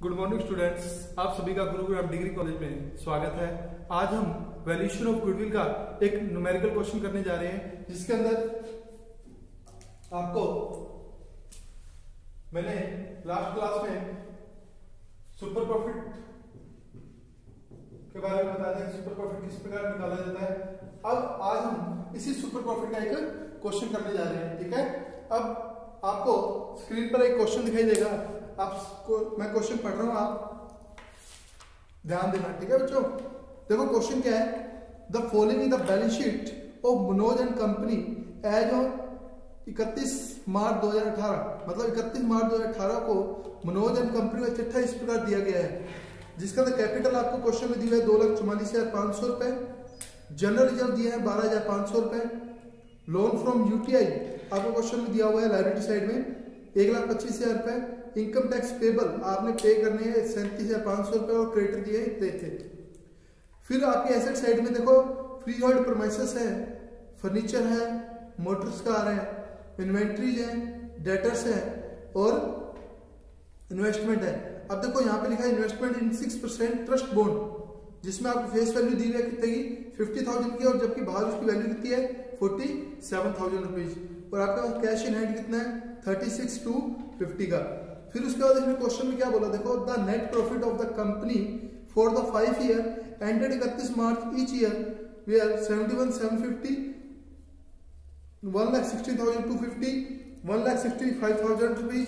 Good morning students, आप सभी का गुरुग्राम डिग्री कॉलेज में स्वागत है। आज हम वैल्यूएशन ऑफ गुडविल का एक न्यूमेरिकल क्वेश्चन करने जा रहे हैं, जिसके अंदर आपको मैंने लास्ट क्लास में सुपर प्रॉफिट के बारे में बताया था। सुपर प्रॉफिट किस प्रकार निकाला जाता है। अब आज हम इसी सुपर प्रॉफिट का एक क्वेश्चन करने जा रहे हैं। ठीक है, अब आपको स्क्रीन पर एक क्वेश्चन दिखाई देगा। आपको मैं क्वेश्चन पढ़ रहा हूं, आप ध्यान देना। ठीक है बच्चों, देखो क्वेश्चन क्या है। The following is the balance sheet of Manoj and company as on 31 March 2018। मतलब 31 मार्च 2018 को मनोज एंड कंपनी का चिट्ठा इस प्रकार दिया गया है, जिसका द कैपिटल आपको क्वेश्चन में दिया है 2,44,500 रुपए। जनरल रिजर्व दिया है 12,500 रुपए। लोन फ्रॉम यूटीआई आपको क्वेश्चन में दिया हुआ है लायबिलिटी साइड में 1,25,000 रुपए। इनकम टैक्स पेबल आपने पे करने हैं 37,500 रुपए और क्रेडिटर दिए इतने थे। फिर आपके एसेट साइड में देखो फ्री होल्ड प्रीमाइसेस है, फर्नीचर है, मोटर्स कार है, इन्वेंट्रीज है, डेटर्स है और इन्वेस्टमेंट है। अब देखो यहाँ पे लिखा है इन्वेस्टमेंट इन 6% ट्रस्ट बॉन्ड, जिसमें आपको फेस वैल्यू दी हुई है कितने की 50,000 की, और जबकि बाहर उसकी वैल्यू कितनी है 47,000 रुपीज। और आपके पास कैश इन हैंड कितना है 36,250 का। फिर उसके बाद इसमें क्वेश्चन में क्या बोला, देखो the net profit of the company for the 5 year ended 31 March each year were 71,750, 1,60,250, 1,65,000 rupees,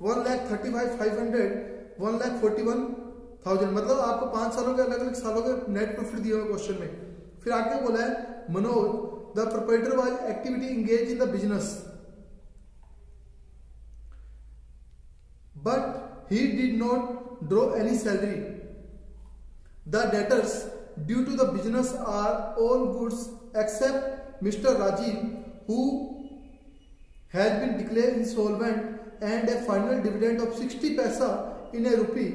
1,35,500, 1,41,000। मतलब आपको 5 सालों के अलग अलग सालों के नेट प्रॉफिट दिया हुआ क्वेश्चन में। फिर आगे बोला है Manoj the proprietor was activity engage in the business but he did not draw any salary. The debtors due to the business are all goods except Mr. Rajiv, who has been declared insolvent, and a final dividend of 60 paisa in a rupee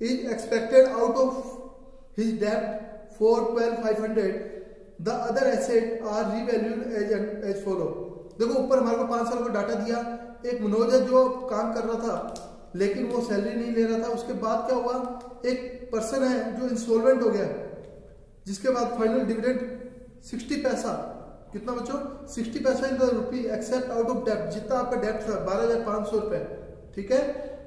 is expected out of his debt for 12,500. The other assets are revalued as follow. देखो ऊपर हमारे को 5 साल का data दिया। एक मनोज है जो काम कर रहा था लेकिन वो सैलरी नहीं ले रहा था। उसके बाद क्या हुआ, एक पर्सन है जो इंसॉल्वेंट हो गया, जिसके बाद फाइनल डिविडेंड 60 पैसा, कितना बच्चों 60 पैसा in the rupee except out of डेप्ट, जितना आपका डेप्ट था 12,500 रुपए। ठीक है,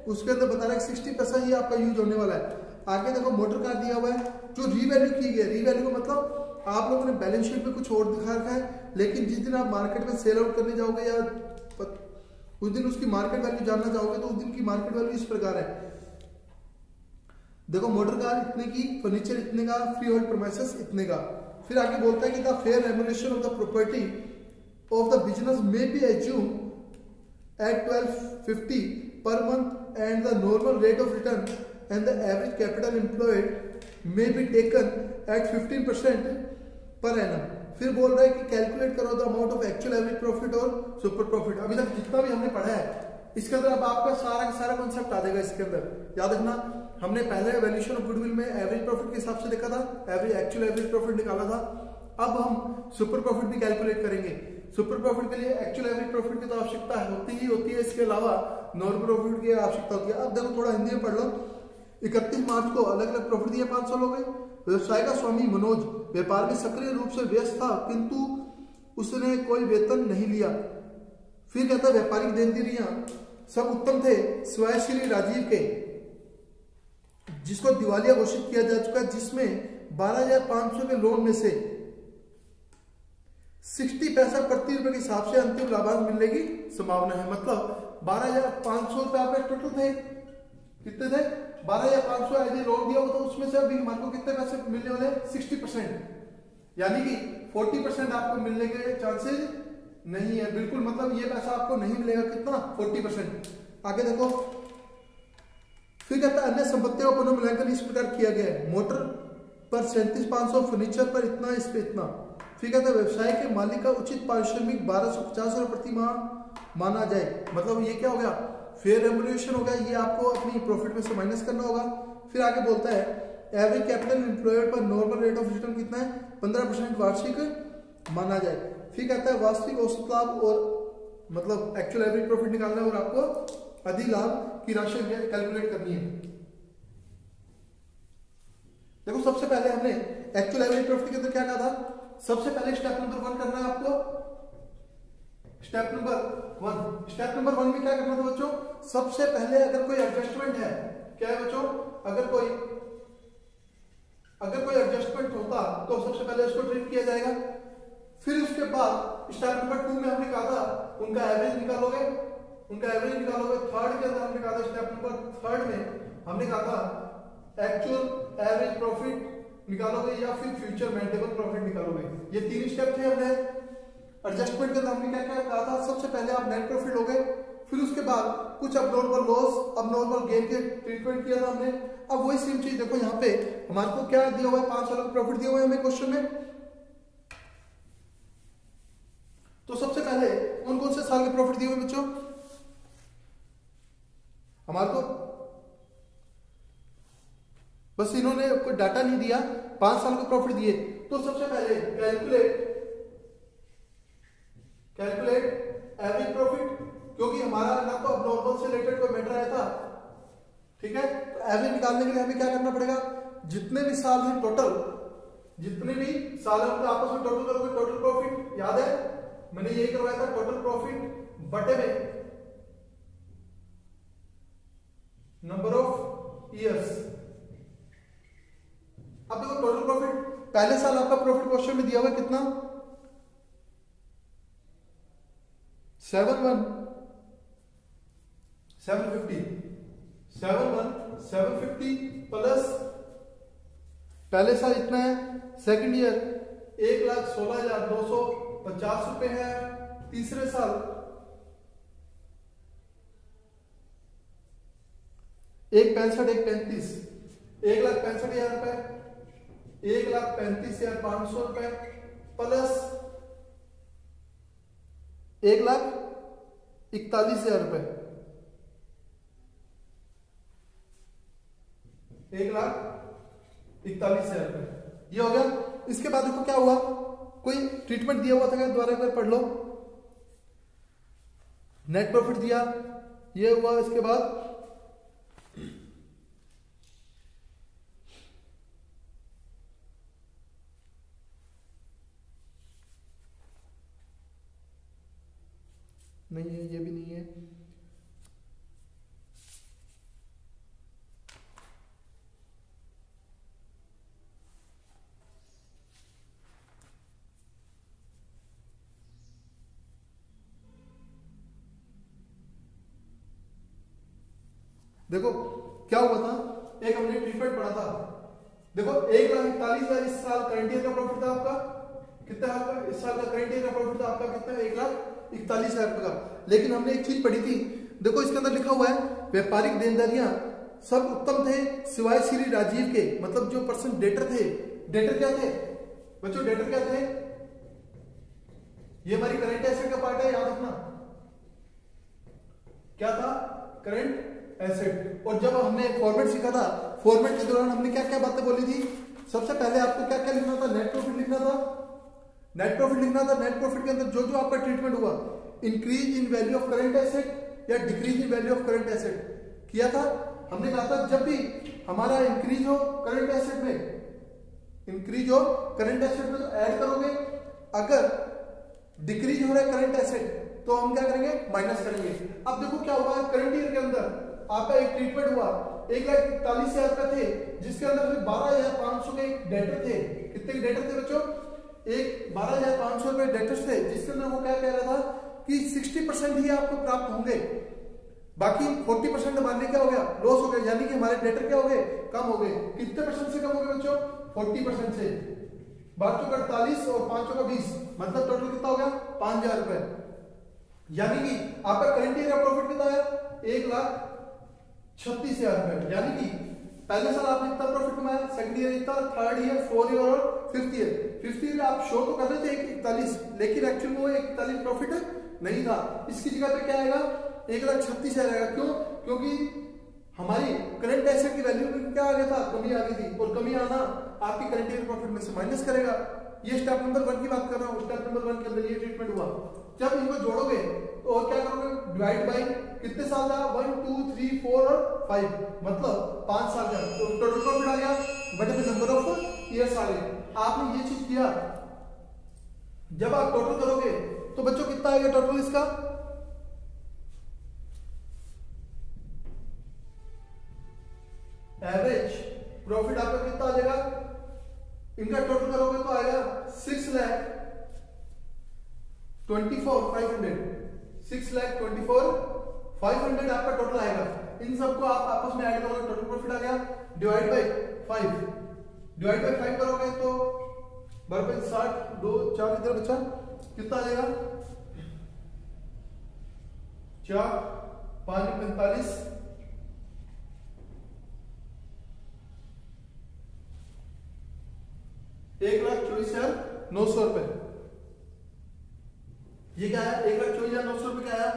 उसके अंदर बता रहा है 60 पैसा ही आपका यूज होने वाला है। आगे देखो मोटर कार दिया हुआ है जो रीवैल्यू की गई। रीवैल्यू का मतलब आप लोगों ने बैलेंस शीट में कुछ और दिखा रखा है, लेकिन जिस दिन आप मार्केट में सेल आउट करने जाओगे या उस दिन उसकी मार्केट वैल्यू जानना चाहोगे तो उस दिन की मार्केट वैल्यू इस प्रकार है। देखो मोटर कार इतने की, फर्नीचर इतने का, फ्री होल्ड प्रीमाइसेस इतने का। फिर आगे बोलता है कि the fair remuneration of the property of the business may be assumed at 1250 per month and the normal rate of return and the average capital employed may be taken at 15% per annum. फिर बोल रहा है कि calculate करो the amount of actual average profit और super profit. अभी तक जितना भी हमने पढ़ा है इसके अंदर अब आपका सारा का सारा कॉन्सेप्ट आ जाएगा। इसके अंदर याद रखना, हमने पहले वैल्यूएशन ऑफ गुडविल में एवरेज प्रॉफिट के हिसाब से देखा था, एक्चुअल एवरेज प्रॉफिट निकाला था। अब हम सुपर प्रॉफिट भी कैलकुलेट करेंगे। सुपर प्रॉफिट के लिए एक्चुअल एवरेज प्रॉफिट की तो आवश्यकता होती है। इसके अलावा नॉर्मल प्रॉफिट की आवश्यकता होती है। अब देखो थोड़ा हिंदी में पढ़ लो। 31 मार्च को अलग अलग प्रॉफिट दिए 5 साल हो गए। व्यवसाय का स्वामी मनोज व्यापार में सक्रिय रूप से व्यस्त था, किंतु उसने कोई वेतन नहीं लिया। फिर कहता व्यापारिक देनदारियां सब उत्तम थे सिवाय श्री राजीव के, जिसको दिवालिया घोषित किया जा चुका है, जिसमें 12,500 के लोन में से 60 पैसा प्रति रुपए के हिसाब से अंतिम लाभांश मिलने की संभावना है। मतलब 12,500 रुपए आपके टोटल थे, कितने थे 12,500 ऐसे लोन दिया हो, तो उसमें से अभी हमारे को कितने पैसे मिलने वाले 60%, यानी कि 40% आपको मिलने के चांसेस नहीं है बिल्कुल। मतलब ये पैसा आपको नहीं मिलेगा, कितना 40%। आगे देखो फिर कहता है अन्य संपत्तियों का पुनर्मूल्यांकन इस प्रकार किया गया है। मोटर पर 37,500, फर्नीचर पर इतना, इस पे इतना। फिर कहता है व्यवसाय के मालिक का उचित पारिश्रमिक 1,250 रुपए प्रति माह माना जाए। मतलब ये क्या हो गया, फेयर रेम्यूनरेशन हो गया, ये आपको अपनी प्रॉफिट में से माइनस करना होगा। फिर आगे बोलता है एवरेज कैपिटल एम्प्लॉयड पर नॉर्मल रेट ऑफ रिटर्न कितना है 15% वार्षिक माना जाए। फिर कहता है वास्तविक औसत लाभ और मतलब एक्चुअल एवरेज प्रॉफिट निकालना है और आपको अधिलाभ की राशि कैलकुलेट करनी है। देखो सबसे पहले हमने एक्चुअल एवरेज प्रॉफिट के अंदर क्या कहा था, सबसे पहले स्टेप नंबर 1 करना है आपको। स्टेप नंबर 1 में क्या करना था बच्चों, सबसे पहले अगर कोई एडजस्टमेंट है, क्या है बच्चों, अगर कोई एडजस्टमेंट होता तो सबसे पहले उसको ट्रीट किया जाएगा। फिर उसके बाद स्टेप नंबर 2 में हमने कहा था उनका एवरेज निकालोगे। थर्ड के अंदर हमने कहा था, स्टेप नंबर 3 में हमने कहा था एक्चुअल एवरेज प्रॉफिट निकालोगे या फिर फ्यूचर मेंटेबल प्रॉफिट निकालोगे। ये 3 स्टेप थे हमने। एडजस्टमेंट के अंदर हमने क्या क्या कहा था, सबसे पहले आप नेट प्रॉफिट लोगे, फिर उसके बाद कुछ अबनॉर्मल लॉस अबनॉर्मल गेन के ट्रीटमेंट किया था हमने। अब वही सेम चीज देखो यहाँ पे हमारे को क्या दिया हुआ है, 5 सालों का प्रॉफिट दिया हुआ है हमें क्वेश्चन में। तो सबसे पहले कौन कौन से साल के प्रॉफिट दिए हुए बच्चों, हमारे को बस इन्होंने कोई डाटा नहीं दिया, 5 साल के प्रॉफिट दिए। तो सबसे पहले कैलकुलेट एवरेज प्रॉफिट, क्योंकि हमारा ना तो अबनॉर्मल से रिलेटेड कोई मैटर आया था, ठीक है। तो एवरेज निकालने के लिए हमें क्या करना पड़ेगा, जितने भी साल हैं टोटल, जितने भी साल हैं उनका आपस में टोटल करोगे, टोटल प्रॉफिट याद है मैंने यही करवाया था, टोटल प्रॉफिट बटे में नंबर ऑफ ईयर्स। अब देखो टोटल प्रॉफिट, पहले साल आपका प्रॉफिट क्वेश्चन में दिया हुआ है कितना, 750 प्लस पहले साल इतना है, सेकंड ईयर 1,16,250 रुपए है, तीसरे साल 1,65,135 1,65,000 रुपए, 1,35,500 रुपए प्लस 1,41,000 रुपए, 1,41,000 रुपए ये हो गया। इसके बाद देखो क्या हुआ, कोई ट्रीटमेंट दिया हुआ था क्या, दोबारा एक बार पढ़ लो। नेट प्रॉफिट दिया, ये हुआ। इसके बाद नहीं है, ये भी नहीं है। देखो क्या हुआ था, एक हमने ट्रीटमेंट पढ़ा था। देखो 1,41,000 इस साल करंट ईयर का प्रॉफिट था आपका, कितना है आपका इस साल का करंट ईयर का प्रॉफिट था आपका कितना, 1,41,000 रुपए का। लेकिन हमने एक चीज पढ़ी थी, देखो इसके अंदर लिखा हुआ है व्यापारिक देनदारियां सब उत्तम थे सिवाय श्री राजीव के, मतलब जो पर्सन डेटर थे। डेटर क्या थे बच्चों, डेटर क्या थे, ये हमारी करंट एसेट का पार्ट है, याद रखना क्या था, करंट एसेट। और जब हमने फॉर्मेट सीखा था, फॉर्मेट के दौरान हमने क्या क्या बातें बोली थी, सबसे पहले आपको क्या क्या लिखना था, नेट प्रॉफिट लिखना था। नेट प्रॉफिट लिखना था, नेट प्रॉफिट के अंदर जो जो आपका ट्रीटमेंट हुआ, increase in value of current asset या decrease in value of current asset किया था। हमने कहा था जब भी हमारा इंक्रीज हो करंट एसेट में, इंक्रीज हो करंट एसेट में तो ऐड करोगे, अगर डिक्रीज हो रहा है करंट एसेट तो हम क्या करेंगे, माइनस करेंगे। अब देखो क्या हुआ, करंट ईयर के अंदर आपका एक ट्रीटमेंट हुआ, 1,41,000 रुपए थे, जिसके अंदर 12,500 के डेटर थे। कितने डेटर थे बच्चों, 12,500 रुपए डेटर्स थे, जिसके अंदर वो क्या कह रहा था कि 60% ही आपको प्राप्त होंगे, बाकी 40% हमारे क्या हो गया, लॉस हो गया। यानी कि हमारे डेटर क्या हो गए, कम हो गए। कितने परसेंट से कम हो गए बच्चों, 40% से। 12,48 और 5,20 मतलब टोटल कितना हो गया, 5,000 रुपए। यानी कि आपका करंट ईयर का प्रॉफिट कितना है, 1,36,000 रुपए। यानी कि पहले साल आपने इतना प्रॉफिट कमाया, सेकंड ईयर इतना, थर्ड ईयर, फोर्थ ईयर और फिफ्थ ईयर। फिफ्थ ईयर आप शो तो कर रहे थे 1,41, लेकिन एक्चुअल में वो 1,41 प्रॉफिट नहीं था। इसकी जगह पे क्या आएगा, 1,36,000 आएगा। क्यों, क्योंकि हमारी करंट एसेट की वैल्यू में क्या आ गया था, कमी आ गई थी, और कमी आना आपकी करंट ईयर प्रॉफिट में से माइनस करेगा। ये स्टेप नंबर 1 की बात कर रहा हूँ। स्टेप नंबर 1 के अंदर ये ट्रीटमेंट हुआ। जब इनको जोड़ोगे तो और क्या करोगे, डिवाइड बाय कितने साल का, 1 2 3 4 और 5 मतलब 5 साल का, तो टोटल प्रॉफिट आ गया बटे में नंबर ऑफ ईयर्स आ गए। आपने ये चीज किया, जब आप टोटल करोगे तो बच्चों कितना आएगा टोटल इसका, एवरेज प्रॉफिट आपका कितना आ जाएगा, इनका टोटल करोगे तो आएगा 6,24,500 6,24,500 आपका टोटल आएगा। इन सबको आप आपस में ऐड करोगे, टोटल प्रॉफिट आ गया, डिवाइड बाय 5 करोगे तो बराबर 60, 2 4 इधर बचा, कितना आ जाएगा, 4 5 45, 1,24,900 रुपए। ये क्या है, 1,24,900 रुपए क्या आया,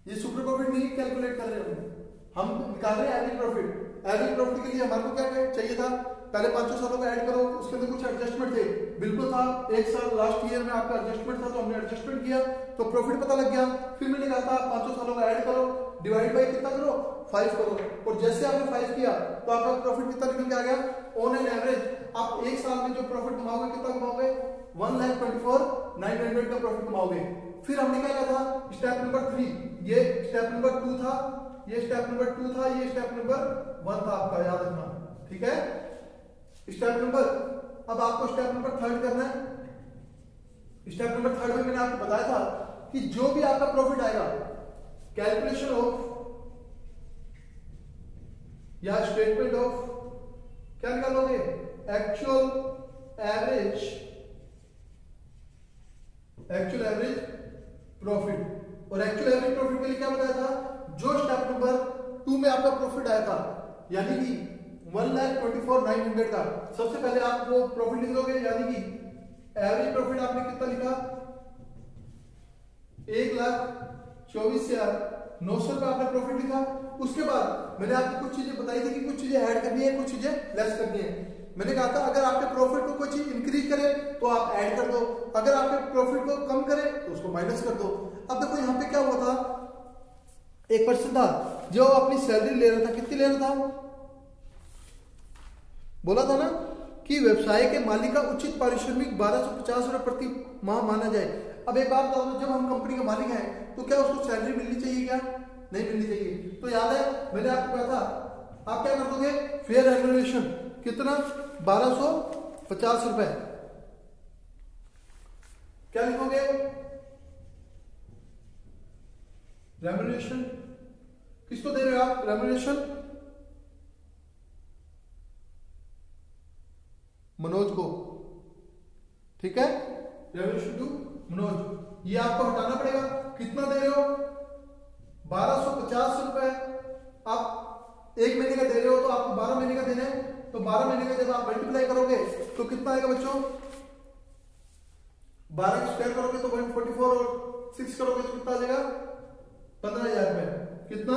ये सुपर प्रॉफिट नहीं कैलकुलेट कर रहे हम निकाल रहे हैं एवरेज प्रॉफिट। एवरेज प्रॉफिट के लिए हमारे को क्या चाहिए था, पहले 500 सालों को ऐड करो, उसके अंदर कुछ एडजस्टमेंट थे, बिल्कुल था, एक साल लास्ट ईयर में आपका एडजस्टमेंट था तो हमने एडजस्टमेंट किया तो प्रॉफिट पता लग गया। फिर मैंने कहा था 500 सालों का ऐड करो, डिवाइड बाय कितना करो, 5 करो, और जैसे आपने 5 किया तो आपका प्रॉफिट कितना निकल के आ गया, ऑन एन एवरेज आप एक साल में जो प्रॉफिट कमाओगे कितना कमाओगे, 1,24,900 का प्रॉफिट कमाओगे। फिर हमने क्या किया था, स्टेप नंबर 3, ये स्टेप नंबर 2 था, ये स्टेप नंबर 2 था, ये स्टेप नंबर 1 था आपका, याद रखना, ठीक है। स्टेप नंबर, अब आपको स्टेप नंबर 3 करना है। स्टेप नंबर 3 में मैंने आपको बताया था कि जो भी आपका प्रॉफिट आएगा, कैलकुलेशन ऑफ या स्टेटमेंट ऑफ, क्या निकालोगे, एक्चुअल एवरेज प्रॉफिट। और एक्चुअल एवरेज प्रॉफिट के लिए क्या बताया था, जो स्टेप नंबर 2 में आपका प्रॉफिट आया था, यानी कि 1,24,900 का, सबसे पहले आप वो प्रॉफिट लिख दोगे, यानी कि एवरेज प्रॉफिट आपने कितना लिखा, 1,24,900 का आपने प्रॉफिट लिखा। उसके बाद मैंने आपको कुछ चीजें बताई थी कि कुछ चीजें ऐड करनी है, कुछ चीजें लेस करनी है। मैंने कहा था अगर आपके प्रॉफिट को कोई चीज इंक्रीज करे तो आप ऐड कर दो, अगर आपके प्रॉफिट को कम करे तो उसको माइनस कर दो। अब देखो यहाँ पे क्या हुआ था, एक पर्सन था जो अपनी सैलरी ले रहा था, कितनी ले रहा था, बोला था ना कि व्यवसाय के मालिक का उचित पारिश्रमिक 1,250 रुपए प्रति माह माना जाए। अब एक बात बताओ, जब हम कंपनी के मालिक हैं तो क्या उसको सैलरी मिलनी चाहिए, क्या नहीं मिलनी चाहिए। तो याद है मैंने आपको कहा था आप क्या कर दोगे, फेयर रेम्यूनरेशन कितना, 1,250 रुपए, क्या लिखोगे, रेम्यूनरेशन किसको दे रहे हो आप, रेम्यूनरेशन मनोज को, ठीक है, रेम्यूनरेशन टू मनोज। ये आपको हटाना पड़ेगा, कितना दे रहे हो, 1,250 रुपए। आप 1 महीने का दे रहे हो तो आपको 12 महीने का देना है, तो 12 महीने का जब आप मल्टीप्लाई करोगे तो कितना आएगा बच्चों, 12 का स्क्वायर करोगे तो 144 और 6 करोगे तो कितना आ जाएगा, 15,000 रुपए, कितना,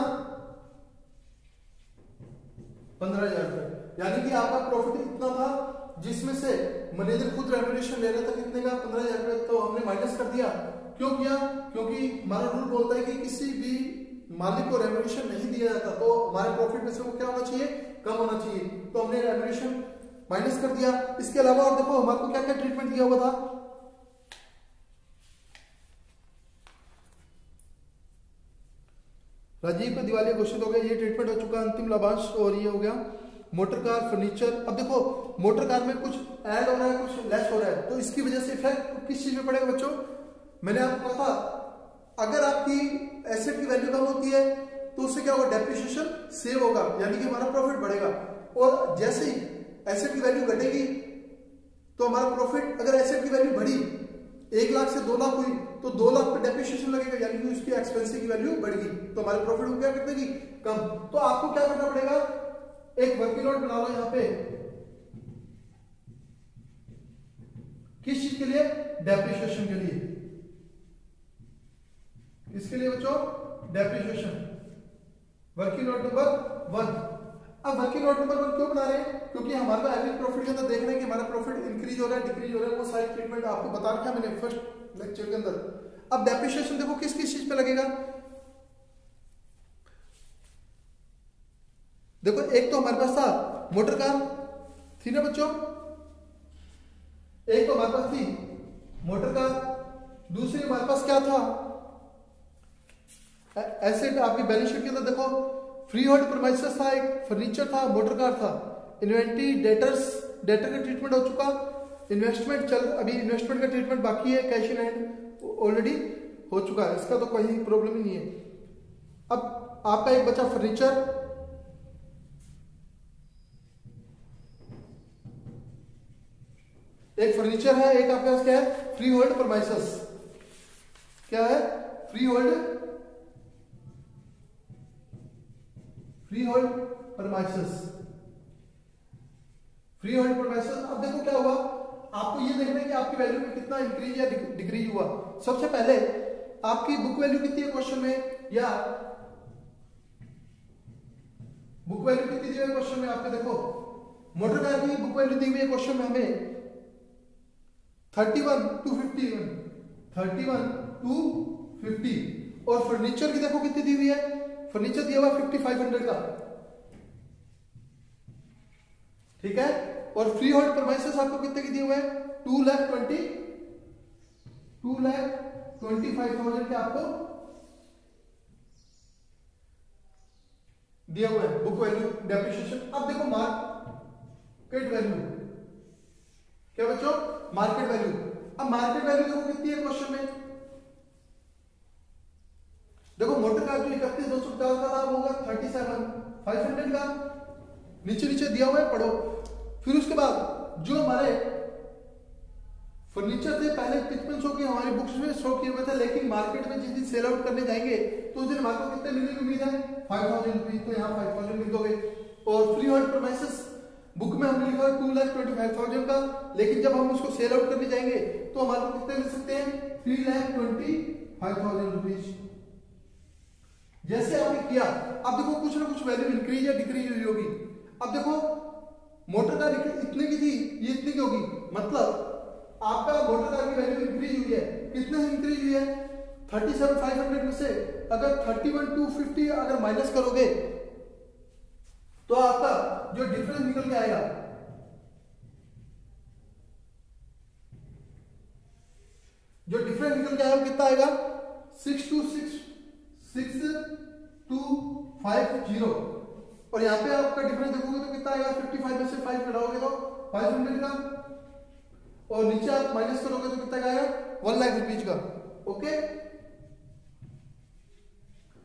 15,000 रुपए। यानी कि आपका प्रॉफिट इतना था, जिसमें से मैनेजर खुद रेम्यूनरेशन ले रहा था कितने का, 15,000 रुपए, तो हमने माइनस कर दिया। क्यों किया, क्योंकि हमारा रूल बोलता है कि किसी भी मालिक को रेम्यूनरेशन नहीं दिया जाता तो हमारे प्रॉफिट में से वो क्या होना चाहिए, कम होना चाहिए, तो हमने रेम्यूनरेशन माइनस कर दिया। इसके अलावा और देखो हमारे को क्या क्या ट्रीटमेंट दिया हुआ था, राजीव को दिवालिया घोषित हो गया, ये ट्रीटमेंट हो चुका, अंतिम लाभांश, और ये हो गया मोटर कार फर्नीचर। अब देखो मोटर कार में कुछ ऐड हो रहा है, कुछ लेस हो रहा है, तो इसकी वजह से इफेक्ट किस चीज में पड़ेगा बच्चों, मैंने आपको कहा था अगर आपकी एसेट की वैल्यू कम होती है तो उससे क्या होगा, डेप्रिसिएशन सेव होगा, यानी कि हमारा प्रॉफिट बढ़ेगा। और जैसे ही एसेट की वैल्यू घटेगी तो हमारा प्रॉफिट, अगर एसेट की वैल्यू बढ़ी 1 लाख से 2 लाख हुई तो 2 लाख पे डेप्रिसिएशन लगेगा, यानी कि उसकी एक्सपेंसिव की वैल्यू बढ़ेगी, तो हमारे प्रॉफिट को क्या कर देगी, कम। तो आपको क्या करना पड़ेगा, एक वर्किंग नोट बना लो यहाँ पे, किस चीज के लिए, डेप्रिसिएशन के लिए, किसके लिए बच्चों, डेप्रिसिएशन, वर्किंग नोट नंबर 1। अब वर्किंग नोट नंबर 1 क्यों बना रहे हैं, क्योंकि हमारे को एवरेज प्रॉफिट के अंदर देख रहे हैं कि हमारा प्रॉफिट इंक्रीज हो रहा है, डिक्रीज हो रहा है, वो सारी ट्रीटमेंट आपको बता रखा है मैंने फर्स्ट लेक्चर के अंदर। अब डेप्रिसिएशन देखो किस किस चीज पे लगेगा, देखो एक तो हमारे पास था मोटर कार, थी ना बच्चों, एक तो हमारे पास थी मोटर कार, दूसरी हमारे पास क्या था, एसेट। आपकी बैलेंस शीट के अंदर देखो फ्री होल्ड प्रीमाइसेस था, एक फर्नीचर था, मोटर कार था, इन्वेंट्री, डेटर का ट्रीटमेंट हो चुका, इन्वेस्टमेंट अभी इन्वेस्टमेंट का ट्रीटमेंट बाकी है, कैश इन हैंड ऑलरेडी हो चुका है, इसका तो कोई प्रॉब्लम ही नहीं है। अब आपका एक बचा फर्नीचर, एक फर्नीचर है, एक आपके पास क्या है, फ्री होल्ड प्रीमाइसेस। क्या है, free hold premises. Free hold premises. अब देखो क्या हुआ, आपको ये देखना है कि आपकी वैल्यू में कितना इंक्रीज या डिक्रीज हुआ। सबसे पहले आपकी बुक वैल्यू कितनी है क्वेश्चन में, या बुक वैल्यू कितनी दी हुई है क्वेश्चन में, आपके देखो मोटर कार की बुक वैल्यू दी हुई है क्वेश्चन में हमें 31,250, 31,250। और फर्नीचर की देखो कितनी दी हुई है, फर्नीचर दिया हुआ 5,500 का, ठीक है। और फ्री होल्ड प्रीमाइसेस आपको कितने की दिए हुए हैं, 2,25,000 के आपको दिया हुआ है बुक वैल्यू, डेप्रिसिएशन। अब देखो मार्केट वैल्यू, क्या बच्चों, मार्केट वैल्यू। अब मार्केट वैल्यू देखो कितनी है क्वेश्चन में, देखो मोटर कार जो 31,250 का था वो होगा 37,500 का, नीचे नीचे दिया हुआ है, पढ़ो। फिर उसके बाद जो हमारे फर्नीचर थे पहले 55 शो की हमारी बुक्स में शो किए हुए थे, लेकिन मार्केट में जिस दिन सेल आउट करने जाएंगे तो उस दिन हमारे को कितने मिलने की उम्मीद है, 5,000 रुपीज, तो यहाँ 5,000 लिख दोगे। और फ्री होल्ड प्रीमाइसेस बुक में हमने लिखा है 2,25,000 का, लेकिन जब हम उसको सेल आउट करने जाएंगे तो हमारे को कितने मिल सकते हैं, 3,25,000 रुपीज। जैसे आपने किया, अब देखो कुछ ना कुछ वैल्यू इंक्रीज या डिक्रीज हुई होगी। अब देखो मोटर कार इतने की थी, ये इतनी की होगी, मतलब आपका मोटर कार की वैल्यू इंक्रीज हुई है, कितने इंक्रीज हुई है, 37,500 में से अगर 31,250 अगर माइनस करोगे तो आपका जो डिफरेंस निकल के आएगा, जो डिफरेंस निकल के आएगा कितना आएगा, 6,250। और यहाँ पे आपका डिफरेंस देखोगे तो कितना आएगा, 55 में से 5 घटाओगे तो 500 का, और नीचे आप माइनस करोगे तो कितना आएगा, 1 लाख रुपीज का। ओके,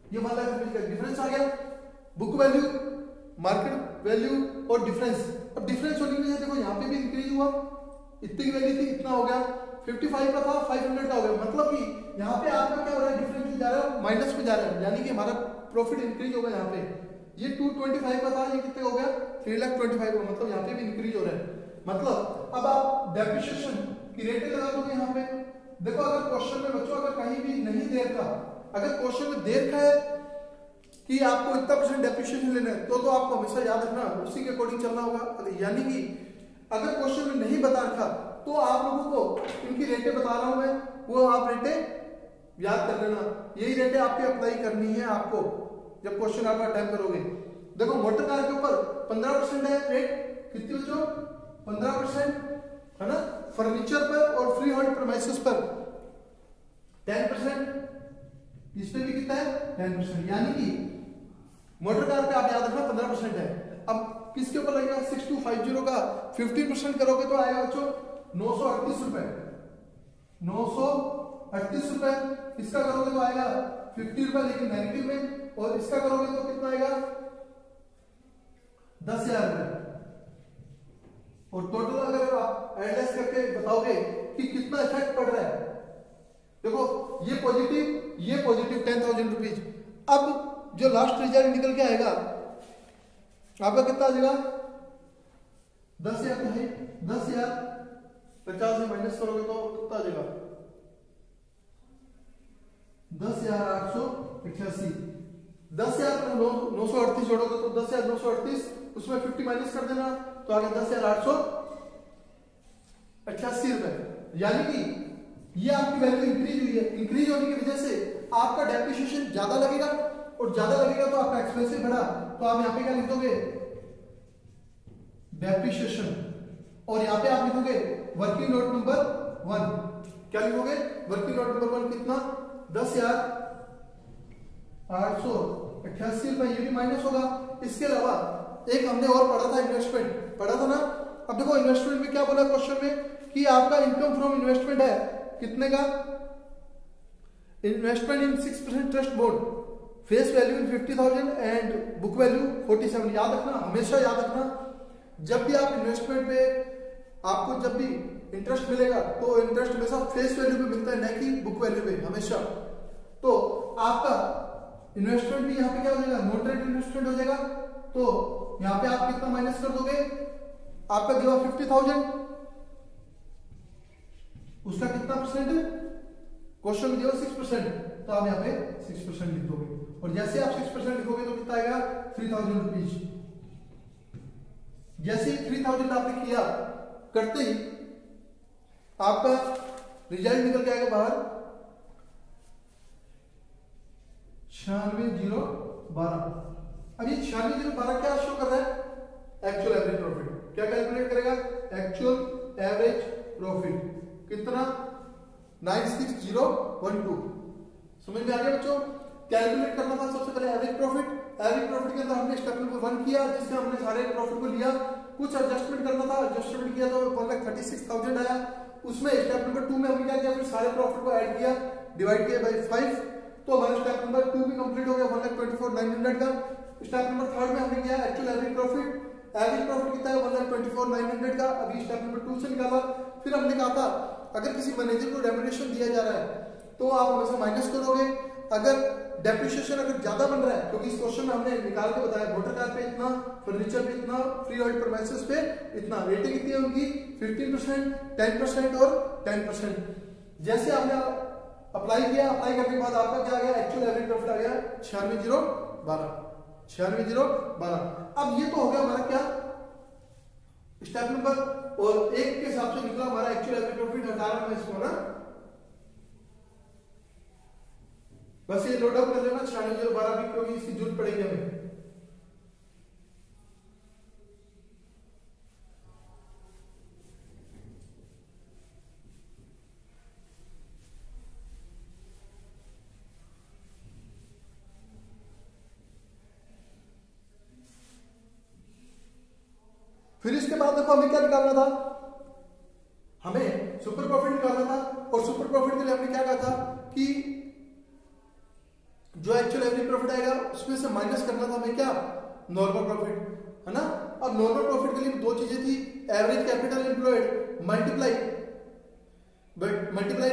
ये 1 लाख रुपीज का डिफरेंस आ गया। बुक वैल्यू, मार्केट वैल्यू और डिफरेंस। अब डिफरेंस होने की वजह देखो यहाँ पे भी इंक्रीज हुआ, इतनी की वैल्यू थी, इतना हो गया, 55 का था 500 का हो गया, मतलब कि यहाँ पे आपका क्या हो रहा है, डिफरेंस जा रहा है माइनस में जा रहा है, यानी कि हमारा प्रॉफिट इंक्रीज होगा। यहाँ पे ये 225 का था, ये कितने हो गया, 3,25,000 का, मतलब यहाँ पे भी इंक्रीज हो रहा है। मतलब अब आप डेप्रिसिएशन की रेट लगा दोगे यहाँ पे। देखो अगर क्वेश्चन में बच्चों अगर कहीं भी नहीं देर का, अगर क्वेश्चन में देर का है कि आपको इतना % डेप्रिसिएशन लेना है, तो आपको हमेशा याद रखना उसी के अकॉर्डिंग चलना होगा। यानी कि अगर क्वेश्चन में नहीं बता रखा तो आप लोगों को इनकी रेटें बता रहा हूं मैं, वो आप रेटें याद कर लेना, यही रेटें आपकी अप्लाई करनी है आपको जब क्वेश्चन आप अटेम्प्ट करोगे। देखो मोटर कार के ऊपर 15% है रेट, कितनी बच्चों, 15% है ना, फर्नीचर पर और फ्री होल्ड प्रीमाइसेस पर 10%, इस पे भी कितना है, 10%, यानी कि मोटर कार पे आप याद रखना 15% है। अब किसके ऊपर लगेगा, 6,250 का 15% करोगे तो आएगा बच्चों 938 रुपए, 938 रुपए। इसका करोगे तो आएगा 50 रुपए लेकिन नेगेटिव में, और इसका करोगे तो कितना आएगा, 10,000 रुपए। और टोटल अगर आप एडजस्ट करके बताओगे कि कितना इफेक्ट पड़ रहा है, देखो ये पॉजिटिव 10,000 रुपीज। अब जो लास्ट रिजल्ट निकल के आएगा आपका कितना आ जाएगा, 10,000 है, 10,050 से माइनस करोगे तो कितना आ जाएगा, 10,888। 10,938 जोड़ोगे तो 10,938, उसमें 50 माइनस कर देना तो आ गया 10,888 रुपए। यानी कि ये आपकी वैल्यू इंक्रीज हुई है, इंक्रीज होने की वजह से आपका डेप्रिसिएशन ज्यादा लगेगा और ज्यादा लगेगा तो आपका एक्सपेंसिव बढ़ा, तो आप यहाँ पे क्या लिख दोगे, डेप्रिसिएशन, और यहाँ पे आप लिखोगे वर्किंग नोट नंबर 1, क्या लिखोगे, वर्किंग नोट नंबर 1 कितना, 10,888 रुपए, ये भी माइनस होगा। इसके अलावा एक हमने और पढ़ा था, इन्वेस्टमेंट पढ़ा था ना। अब देखो इन्वेस्टमेंट में क्या बोला क्वेश्चन में कि आपका इनकम फ्रॉम इन्वेस्टमेंट है कितने का, investment in 6% trust board, face value in 50,000 and book value 47। याद रखना, हमेशा याद रखना, जब भी आप इन्वेस्टमेंट पे आपको जब भी इंटरेस्ट मिलेगा तो इंटरेस्ट हमेशा फेस वैल्यू पे मिलता है, न कि बुक वैल्यू पे हमेशा। तो आपका इन्वेस्टमेंट भी यहाँ पे क्या हो जाएगा, नॉन ट्रेड इन्वेस्टमेंट हो जाएगा। तो यहाँ पे आप कितना माइनस कर दोगे, आपका दिया 50,000, उसका कितना परसेंट, क्वेश्चन में दिया 6%, तो आप यहाँ पे 6% लिख दोगे, और जैसे आप 6% लिखोगे तो कितना आएगा, 3,000 रुपीज। जैसे 3,000 आपने किया, करते ही आपका रिजल्ट निकल के आएगा बाहर 96,012। अब ये 96,012 क्या शो कर रहा है, एक्चुअल एवरेज प्रॉफिट। क्या कैलकुलेट करेगा, एक्चुअल एवरेज प्रॉफिट कितना, 96,012। समझ में आ गया बच्चों। कैलकुलेट करना था सबसे पहले एवरेज प्रॉफिट। एवरेज प्रॉफिट के अंदर हमने स्टेप नंबर 1 किया, जिससे हमने सारे प्रॉफिट को लिया, कुछ एडजस्टमेंट करना था, एडजस्टमेंट किया तो 1,36,000 आया। उसमें स्टेप नंबर 2 में हमने क्या किया, फिर सारे प्रॉफिट को ऐड किया, डिवाइड किया बाय 5, तो हमारा स्टेप नंबर 2 भी कंप्लीट हो गया 1,24,900 का। स्टेप नंबर 3 में हमने किया actual average profit. Average profit कितना है, 1,24,900 का। अभी स्टेप नंबर 2 से निकाला। फिर हमने कहा था अगर किसी मैनेजर को रेम्युनरेशन दिया जा रहा है तो आप हमेशा माइनस करोगे। अगर डेप्रिसिएशन अगर ज्यादा बन रहा है, क्योंकि इस क्वेश्चन में हमने निकाल के बताया, मोटर कार पे इतना, फर्नीचर पे इतना, फ्री ऑयल प्रोमाइसेस पे इतना, रेटिंग कितनी है उनकी 15%, 10% और 10%। जैसे आपने अप्लाई किया, अप्लाई करने के बाद आपका क्या आ गया, एक्चुअल एवरेज प्रॉफिट आ गया 96,012। 96,012। अब ये तो हो गया हमारा क्या, स्टेप नंबर 1 के हिसाब से निकला हमारा एक्चुअल एवरेज प्रॉफिट। हटाना मैं इसको ना, बस ये लोड आउट कर लेना 96,012 भी, क्योंकि इसकी जरूरत पड़ेगी हमें। फिर इसके बाद देखो हमें क्या निकालना था, हमें सुपर प्रॉफिट निकालना था। और सुपर प्रॉफिट के लिए हमने क्या कहा था कि जो एक्चुअल एवरेज प्रॉफिट आएगा उसमें से माइनस करना था हमें क्या, नॉर्मल प्रॉफिट, है ना। अब नॉर्मल प्रॉफिट के लिए दो चीजें थी, average capital employed multiply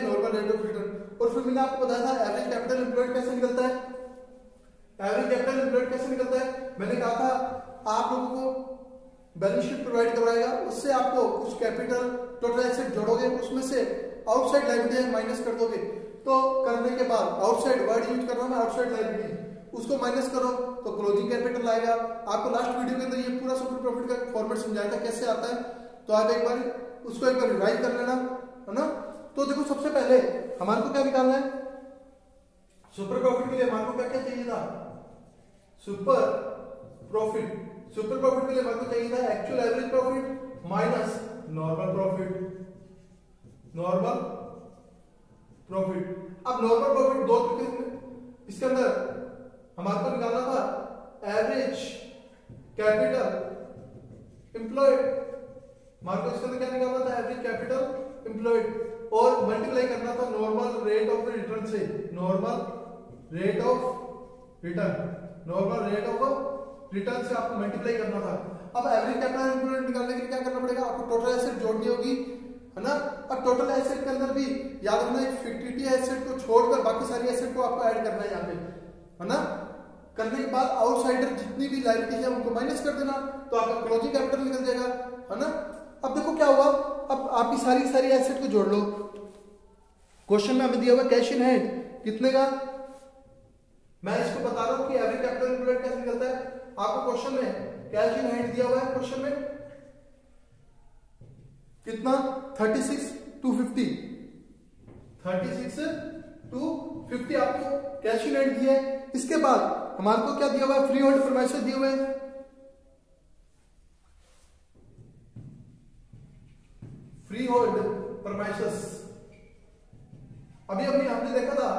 normal rate of return. और फिर मैंने आपको बताया था एवरेज कैपिटल एम्प्लॉयड कैसे निकलता है। एवरेज कैपिटल एम्प्लॉयड कैसे निकलता है, मैंने कहा था आप लोगों को बैलेंस शीट प्रोवाइड करवाएगा, उससे आपको कुछ कैपिटल टोटल एसेट जोड़ोगे, उसमें से आउटसाइड लायबिलिटी माइनस कर दोगे। तो करने के बाद आउटसाइड वर्ड यूज कर रहा हूं मैं, आउटसाइड लायबिलिटी, उसको माइनस करो तो क्लोजिंग कैपिटल आएगा। आपको लास्ट वीडियो के अंदर ये पूरा सुपर प्रॉफिट का फॉर्मेट समझाया था कैसे आता है, तो आप एक बार उसको एक बार रिवाइज कर लेना, है ना। तो देखो सबसे पहले हमारे को क्या निकालना है, सुपर प्रॉफिट के लिए हमारे को क्या क्या चाहिए था, सुपर प्रॉफिट के लिए हमारे को चाहिए था actual average profit minus normal profit. अब नॉर्मल प्रॉफिट दो तरीके, इसके अंदर हमारे को निकालना था एवरेज कैपिटल एम्प्लॉयड, हमारे को इसके अंदर क्या निकालना था, एवरेज कैपिटल एम्प्लॉयड, और मल्टीप्लाई करना था नॉर्मल रेट ऑफ रिटर्न से, नॉर्मल रेट ऑफ रिटर्न से आपको मल्टीप्लाई करना था। अब एवरेज कैपिटल एम्प्लॉयड निकालने के लिए क्या करना पड़ेगा, आपको टोटल एसेट जोड़नी होगी, है ना। अब टोटल एसेट के अंदर भी याद रखना है फिक्टिटी एसेट को छोड़कर बाकी सारी एसेट को आपको ऐड करना है यहाँ पे, है ना। करने के बाद आउटसाइडर जितनी भी लायबिलिटी है उनको माइनस कर देना, तो आपका क्लोजिंग कैपिटल निकल जाएगा, है ना। अब देखो क्या हुआ, अब आपकी सारी एसेट को जोड़ लो। क्वेश्चन में हमें दिया हुआ कैश इन हैंड कितने का, मैं इसको बता रहा हूं कि एवरेज कैपिटल एम्प्लॉयड कैसे निकलता है। आपको क्वेश्चन में कैश इन हैंड दिया हुआ है, क्वेश्चन में कितना 36,250 आपको कैश इन हैंड दिया है। इसके बाद हमारे को क्या दिया हुआ है, फ्री होल्ड प्रीमाइसेस दिए हुए हैं। फ्री होल्ड प्रीमाइसेस अभी हमने देखा था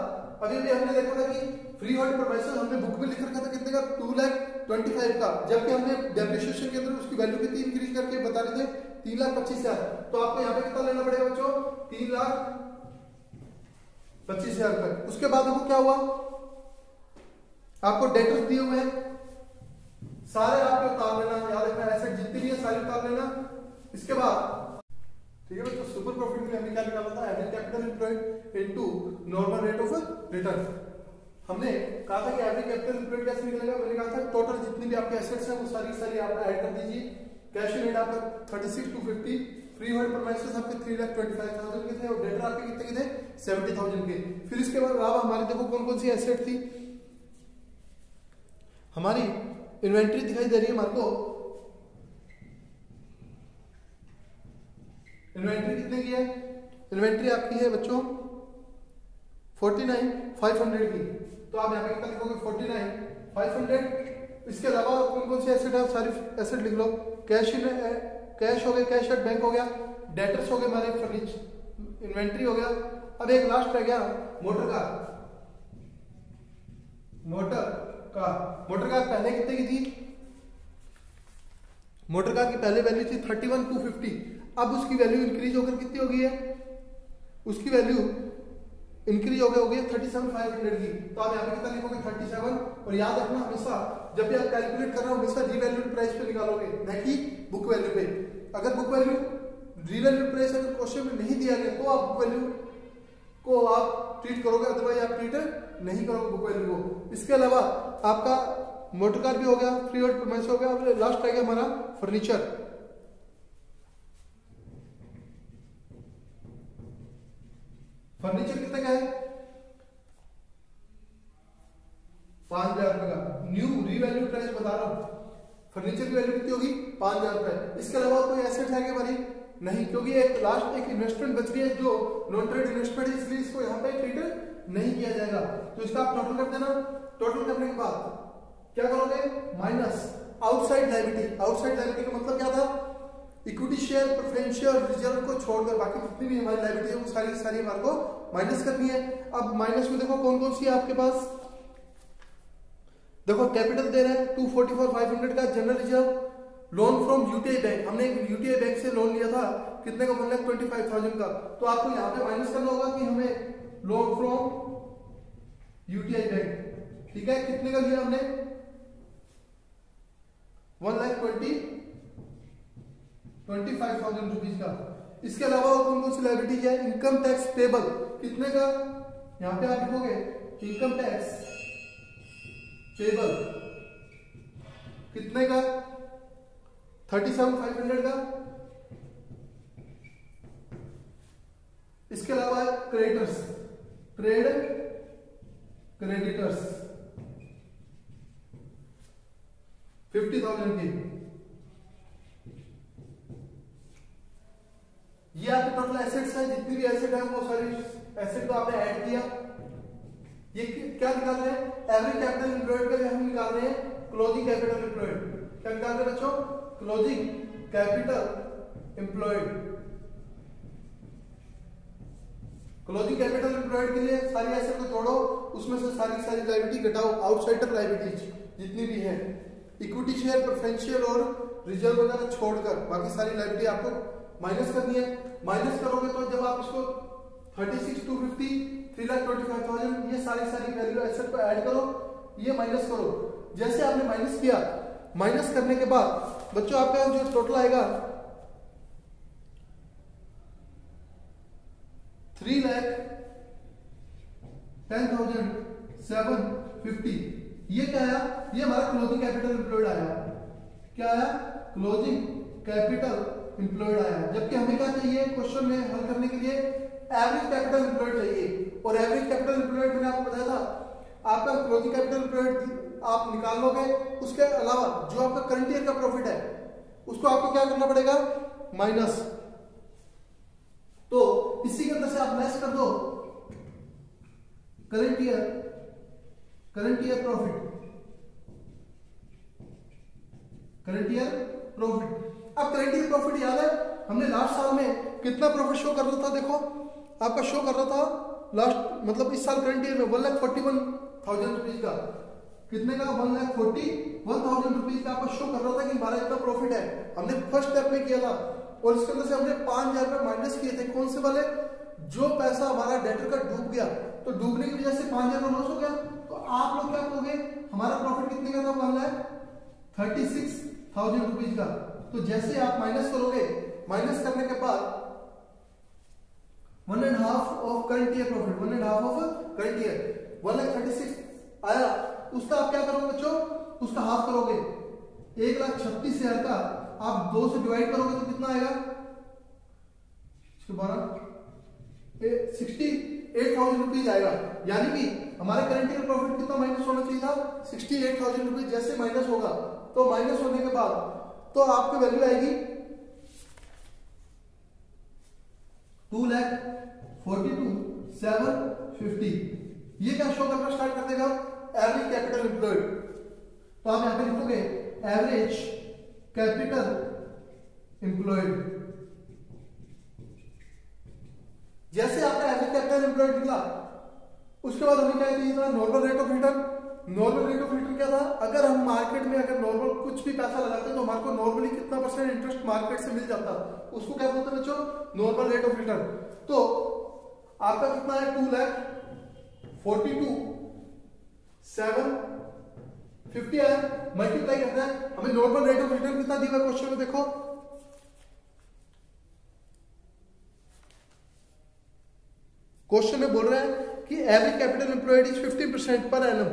कि फ्री होल्ड प्रीमाइसेस हमने बुक में लिख रखा था कितने का, 2,25,000 का, जबकि हमने डेप्रिसिएशन के अंदर उसकी वैल्यू कितनी इंक्रीज करके बता रहे थे, 3,25,000। तो आपको यहाँ पे कितना लेना पड़ेगा बच्चों, 3,25,000 तक। उसके बाद देखो क्या हुआ, आपको डेटर्स दिए हुए हैं, सारे आपको उतार लेना, याद रखना एसेट जितनी भी है सारी उतार लेना। इसके बाद ठीक है बच्चों, सुपर प्रॉफिट में हमने क्या निकाला था, average capital employed into normal rate of return. हमने कहा था कि एवरेज कैपिटल एम्प्लॉयड कैसे निकलेगा, मैंने कहा था टोटल जितनी भी आपके एसेट्स हैं वो सारी आप ऐड कर दीजिए। कैश इन हैंड आपका 36,250, फ्री होल्ड प्रीमाइसेस आपके 3,25,000 के थे और डेटर आपके कितने के थे, 70,000 के। फिर इसके बाद अलावा हमारी देखो कौन कौन सी एसेट थी, हमारी इन्वेंट्री दिखाई दे रही है हमारे को। इन्वेंट्री कितने की है, इन्वेंट्री आपकी है बच्चों 49,500 की। तो आप यहाँ पे कितना लिखोगे, 49,500। इसके अलावा कौन कौन सी एसेट है, सारी एसेट लिख लो। कैश हो गया, कैश एट बैंक हो गया, डेटर्स हो गए हमारे, फर्नीचर, इन्वेंट्री हो गया। अब एक लास्ट रह गया मोटर कार पहले कितने की थी, मोटर कार की पहले वैल्यू थी 31,250। अब उसकी वैल्यू इंक्रीज होकर कितनी हो गई है, उसकी वैल्यू इंक्रीज हो गई है 37,500 की। तो आप यहाँ पे कितना लिखोगे, 37। और याद रखना हमेशा जब भी आप कैलकुलेट कर रहे हो हमेशा रीवैल्यूड प्राइस पे निकालोगे, न कि बुक वैल्यू पे। अगर बुक वैल्यू रीवैल्यूड प्राइस अगर क्वेश्चन में नहीं दिया गया तो आप बुक वैल्यू को आप ट्रीट करोगे, अदरवाइज आप ट्रीट नहीं करोगे बुक वैल्यू को। इसके अलावा आपका मोटर कार भी हो गया, फ्री होल्ड प्रीमाइसेस हो गया, और लास्ट रह गया हमारा फर्नीचर। फर्नीचर कितने का है, 5,000 रुपए का। न्यू रीवैल्यू प्राइस बता रहा हूं, फर्नीचर की वैल्यू कितनी होगी, 5,000 रुपए। इसके अलावा कोई एसेट है क्या हमारी, नहीं, क्योंकि एक लास्ट एक इन्वेस्टमेंट बच रही है जो नॉन ट्रेड इन्वेस्टमेंट है, इसलिए इसको यहाँ पे ट्रीट नहीं किया जाएगा। तो इसका आप टोटल कर देना। टोटल करने के बाद क्या करोगे, minus outside liability. Outside liability का मतलब क्या था, इक्विटी शेयर, प्रेफरेंशियल, रिजर्व को छोड़कर बाकी जितनी भी हमारी लायबिलिटी है वो सारी हमारे को माइनस करनी है। अब माइनस में देखो कौन कौन सी है आपके पास, देखो कैपिटल दे रहे हैं 244,500 का, general reserve, loan from UTI bank, हमने यूटीआई बैंक से लोन लिया था कितने का, 1,25,000 का। तो आपको यहाँ पे माइनस करना होगा कि हमें लोन फ्रॉम यूटीआई बैंक, ठीक है, कितने का लिया हमने, 1,25,000 रुपीज का। इसके अलावा कौन कौन सी लायबिलिटीज है, इनकम टैक्स पेबल कितने का, यहाँ पे आप लिखोगे इनकम टैक्स पेबल कितने का, 37,500 का। इसके अलावा क्रेडिटर्स, ट्रेड क्रेडिटर्स 50,000 की। ये आपके टोटल एसेट्स है, जितनी भी एसेट है वो सारी एसेट को आपने ऐड किया। ये क्या निकाल रहे हैं, एवरेज कैपिटल एम्प्लॉयड का हम निकाल रहे हैं क्लोजिंग कैपिटल एम्प्लॉयड। क्या निकाल रहे हैं बच्चों, closing capital employed. Closing capital employed के लिए सारी एसेट को जोड़ो, उसमें से सारी लायबिलिटी घटाओ, आउटसाइडर लायबिलिटीज जितनी भी है, इक्विटी शेयर, प्रेफरेंशियल और रिजर्व वगैरह छोड़कर बाकी सारी लायबिलिटी आपको माइनस करनी है। माइनस करोगे तो जब आप इसको 36,250, 3,25,000 ये सारी वैल्यू एसेट को ऐड करो, ये माइनस करो। जैसे आपने माइनस किया, माइनस करने के बाद बच्चों आपका जो टोटल आएगा 3,10,750। ये क्या आया, ये हमारा क्लोजिंग कैपिटल एम्प्लॉयड आया। क्या आया, क्लोजिंग कैपिटल एम्प्लॉयड आया। जबकि हमें क्या चाहिए क्वेश्चन में हल करने के लिए, एवरेज कैपिटल एम्प्लॉयड चाहिए। और एवरेज कैपिटल एम्प्लॉयड मैंने आपको बताया था, आपका क्लोजिंग कैपिटल एम्प्लॉयड आप निकाल लोगे, उसके अलावा जो आपका करंट ईयर का प्रॉफिट है उसको आपको क्या करना पड़ेगा, माइनस। तो इसी के अंदर से आप लेस कर दो current current year profit, current year profit. अब करंट ईयर प्रॉफिट याद है हमने लास्ट साल में कितना प्रॉफिट शो कर रहा था, देखो आपका शो कर रहा था लास्ट मतलब इस साल करंट ईयर में 1,41,000 रुपीज का, कितने का 1,41,000 रुपीज का आपका शो कर रहा था कि हमारा इतना प्रॉफिट है। हमने फर्स्ट स्टेप में किया था और इसके अंदर से हमने 5,000 रुपए माइनस किए थे। कौन से वाले? जो पैसा हमारा डेटर का डूब गया, तो डूबने की वजह से 5,000 का लॉस हो गया। तो आप लोग क्या कहोगे, हमारा प्रॉफिट कितने का था, मान है 36,000 रुपीज का। तो जैसे आप माइनस करोगे, माइनस करने के बाद 1.5 of current year profit, 1.5 of current year 1,36,000 आया, उसका आप क्या करोगे बच्चों, उसका हाफ करोगे। 1,36,000 का आप 2 से डिवाइड करोगे तो कितना आएगा, 68,000 रुपीज आएगा। यानी कि हमारे करंट ईयर प्रॉफिट कितना माइनस होना चाहिए था, 68,000 रुपीज। जैसे माइनस होगा तो माइनस होने के बाद तो आपकी वैल्यू आएगी 2,42,750। ये क्या शो करना स्टार्ट कर देगा, एवरेज कैपिटल एम्प्लॉयड। तो आप यहां पे लिखोगे एवरेज कैपिटल एम्प्लॉयड। जैसे आपका एवरेज कैपिटल एम्प्लॉयड निकला, उसके बाद हमें क्या चाहिए था, normal rate of return. Normal rate of return क्या था, अगर हम मार्केट में अगर नॉर्मल कुछ भी पैसा लगाते तो हमारे को नॉर्मली कितना परसेंट इंटरेस्ट मार्केट से मिल जाता, उसको क्या बोलते हैं बच्चों, नॉर्मल रेट ऑफ रिटर्न। तो आपका कितना है, 2,42,750 है, मल्टीप्लाई करना है। हमें नॉर्मल रेट ऑफ रिटर्न कितना दिया क्वेश्चन में, देखो क्वेश्चन में बोल रहा है कि average capital employed is 15% per annum.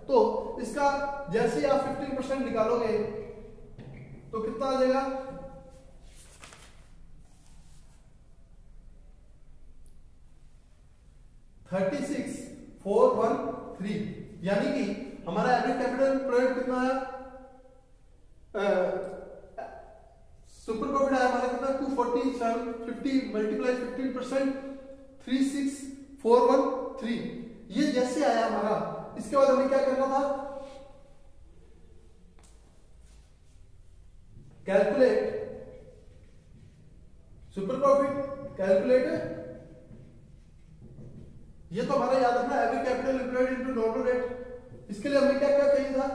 तो इसका जैसे ही आप 15% निकालोगे तो कितना आ जाएगा, 36,413। यानी कि हमारा एवरेज कैपिटल एम्प्लॉयड कितना आया, सुपर प्रॉफिट आया हमारा कितना, 24750 मल्टीप्लाई 15%, 36,413। ये जैसे आया हमारा, इसके बाद हमें क्या करना था, कैलकुलेट सुपर प्रॉफिट, कैलकुलेट। ये तो हमारा याद रखना average capital employed into normal rate. इसके लिए हमें क्या क्या चाहिए था,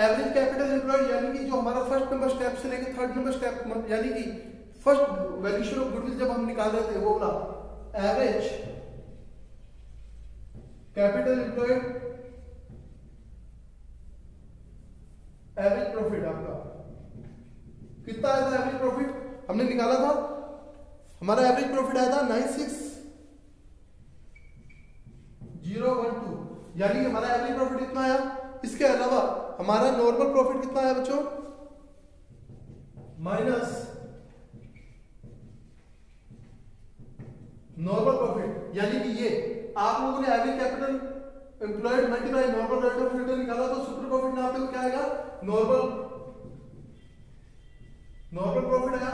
एवरेज कैपिटल एम्प्लॉयड, यानी कि जो हमारा फर्स्ट नंबर स्टेप से लेकर थर्ड नंबर स्टेप, यानी कि फर्स्ट वैल्यूएशन ऑफ गुडविल जब हम निकाल रहे थे वो बोला average capital employed, average profit आपका कितना आया था, एवरेज प्रॉफिट हमने निकाला था, हमारा एवरेज प्रॉफिट आया था 96,012। यानी कि हमारा एवरेज प्रॉफिट कितना आया। इसके अलावा हमारा नॉर्मल प्रॉफिट कितना आया बच्चों, माइनस नॉर्मल प्रॉफिट। यानी कि ये आप लोगों ने average capital employed multiply normal rate of return निकाला, तो सुपर प्रॉफिट नापते हुए क्या आएगा, नॉर्मल प्रॉफिट आया।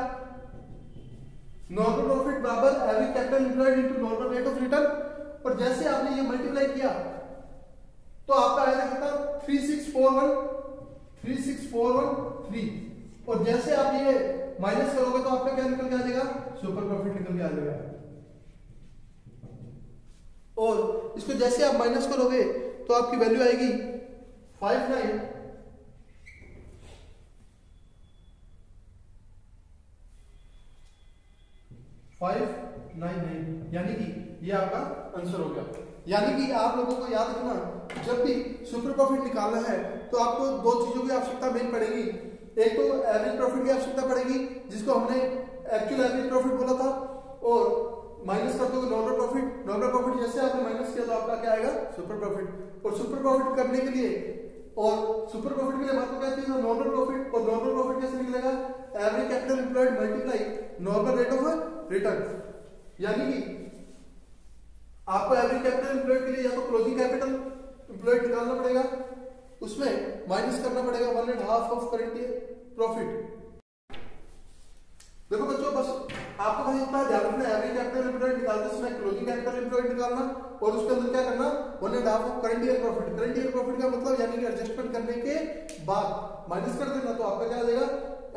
नॉर्मल प्रॉफिट बराबर average capital employed into normal rate of return. और जैसे आपने ये मल्टीप्लाई किया तो आपका आएगा कितना, 36,413। और जैसे आप ये माइनस करोगे तो आपका क्या निकल के आ जाएगा, सुपर प्रॉफिट निकल के आ जाएगा। और इसको जैसे आप माइनस करोगे तो आपकी वैल्यू आएगी 59,599। यानी कि ये आपका आंसर हो गया। यानी कि आप लोगों को याद रखना, जब भी सुपर प्रॉफिट निकालना है तो आपको दो चीजों की आवश्यकता मेन पड़ेगी। एक तो एवरेज प्रॉफिट की आवश्यकता पड़ेगी, जिसको हमने एक्चुअल एवरेज प्रॉफिट बोला था, और माइनस कर दोगे नॉर्मल प्रॉफिट। नॉर्मल प्रॉफिट जैसे आपने माइनस किया तो आपका क्या आएगा, सुपर प्रॉफिट। और सुपर प्रॉफिट करने के लिए, और सुपर प्रॉफिट के लिए हमारे को क्या चाहिए, नॉर्मल प्रॉफिट। और नॉर्मल प्रॉफिट कैसे निकलेगा, average capital employed multiply normal rate of return. यानी कि आपको एवरेज कैपिटल एम्प्लॉयड के लिए या तो क्लोजिंग कैपिटल एम्प्लॉयड निकालना पड़ेगा, उसमें माइनस करना पड़ेगा 1.5 ऑफ करंट ईयर प्रॉफिट। देखो बच्चों, बस आपको बस इतना ध्यान रखना, एवरेज कैपिटल एम्प्लॉयड निकालते समय क्लोजिंग कैपिटल एम्प्लॉयड निकालना और उसके अंदर क्या करना 1.5 of current year profit. Current year profit का मतलब यानी कि एडजस्टमेंट करने के बाद माइनस कर देना, तो आपका क्या आ जाएगा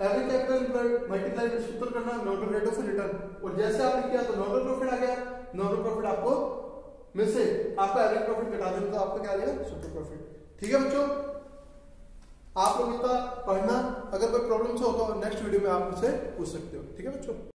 एवरेज कैपिटल एम्प्लॉयड मल्टीप्लाई में सूत्र करना नॉर्मल रेट ऑफ रिटर्न, और जैसे आपने किया तो नॉर्मल प्रॉफिट आ गया। नॉर्मल प्रॉफिट आपको में से आपका एवरेज प्रॉफिट घटा देना, तो आपका क्या आ जाएगा सुपर प्रॉफिट। ठीक है बच्चों, आप लोग इतना पढ़ना, अगर कोई प्रॉब्लम हो तो नेक्स्ट वीडियो में आप मुझसे पूछ सकते हो। ठीक है बच्चों।